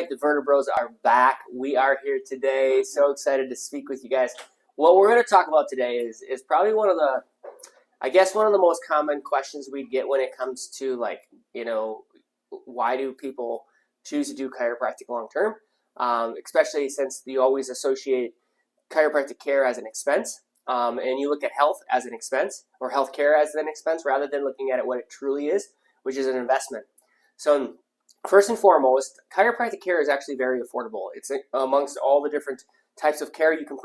right, the Vertebros are back. We are here today. So excited to speak with you guys. What we're going to talk about today is probably one of the, I guess, one of the most common questions we get when it comes to, like, why do people choose to do chiropractic long term? Especially since you always associate chiropractic care as an expense, and you look at health as an expense, or healthcare as an expense, rather than looking at it what it truly is, which is an investment. So first and foremost, chiropractic care is actually very affordable. It's amongst all the different types of care you can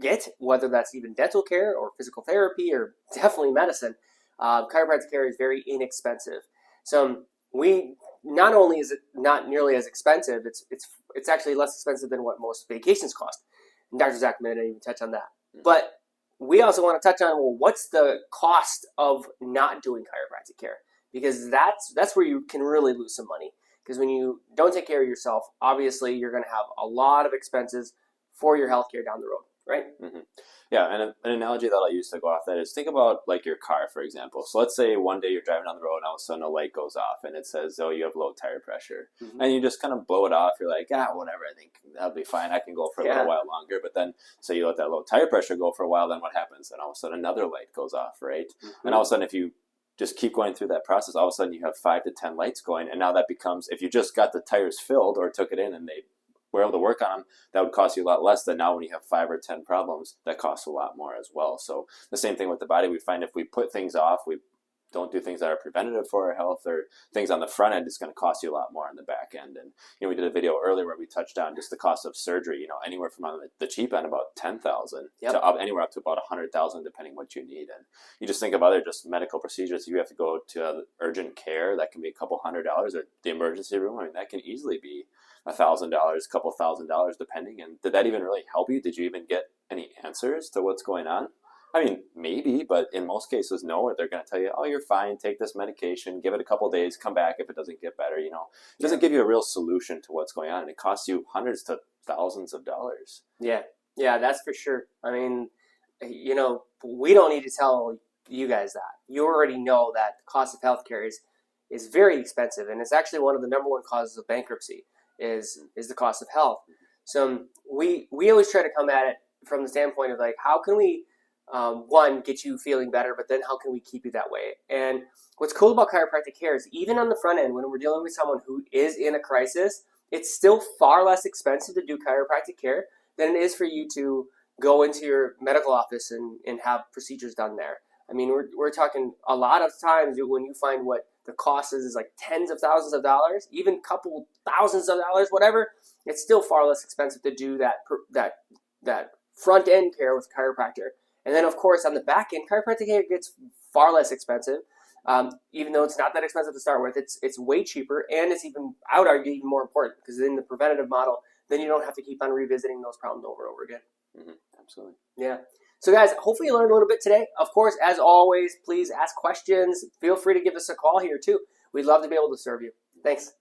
get, whether that's even dental care or physical therapy or definitely medicine. Chiropractic care is very inexpensive. So we not only is it not nearly as expensive, it's actually less expensive than what most vacations cost. And Dr. Zachman didn't even touch on that. But we also want to touch on, well, what's the cost of not doing chiropractic care? Because that's where you can really lose some money. Because when you don't take care of yourself, obviously you're going to have a lot of expenses for your healthcare down the road, right? Mm-hmm. Yeah, and an analogy that I use to go off that is, think about like your car, for example. So let's say one day you're driving down the road and all of a sudden a light goes off and it says, oh, you have low tire pressure. Mm-hmm. And you just kind of blow it off. You're like, whatever, I think that'll be fine. I can go for a little while longer. But then, so you let that low tire pressure go for a while, then what happens? Then all of a sudden another light goes off, right? Mm-hmm. And all of a sudden, if you just keep going through that process, all of a sudden you have 5 to 10 lights going. And now that becomes, if you just got the tires filled or took it in and they were able to work on them, that would cost you a lot less than now when you have 5 or 10 problems. That costs a lot more as well. So the same thing with the body. We find if we put things off, we don't do things that are preventative for our health, or things on the front end, it's going to cost you a lot more on the back end. And we did a video earlier where we touched on just the cost of surgery. Anywhere from on the cheap end about $10,000 to anywhere up to about $100,000, depending what you need. And you just think of other just medical procedures. You have to go to urgent care, that can be a couple $100, or the emergency room. I mean, that can easily be $1,000, a couple $1,000 depending. And did that even really help you? Did you even get any answers to what's going on? I mean, maybe, but in most cases, no. They're going to tell you, oh, you're fine, take this medication, give it a couple days, come back if it doesn't get better. It doesn't give you a real solution to what's going on, and it costs you hundreds to thousands of dollars. Yeah, that's for sure. I mean, we don't need to tell you guys that. You already know that the cost of healthcare is very expensive, and it's actually one of the number one causes of bankruptcy is the cost of health. So we always try to come at it from the standpoint of, like, how can we one, get you feeling better, but then how can we keep you that way? And what's cool about chiropractic care is, even on the front end, when we're dealing with someone who is in a crisis, it's still far less expensive to do chiropractic care than it is for you to go into your medical office and have procedures done there. I mean, we're talking a lot of times when you find what the cost is like tens of thousands of dollars, even a couple thousands of dollars, whatever. It's still far less expensive to do that front end care with a chiropractor. And then, of course, on the back end, chiropractic care gets far less expensive. Even though it's not that expensive to start with, it's way cheaper, and it's even, I would argue, even more important, because in the preventative model, then you don't have to keep on revisiting those problems over and over again. Mm-hmm. Absolutely. Yeah. So, guys, hopefully you learned a little bit today. Of course, as always, please ask questions. Feel free to give us a call here, too. We'd love to be able to serve you. Thanks.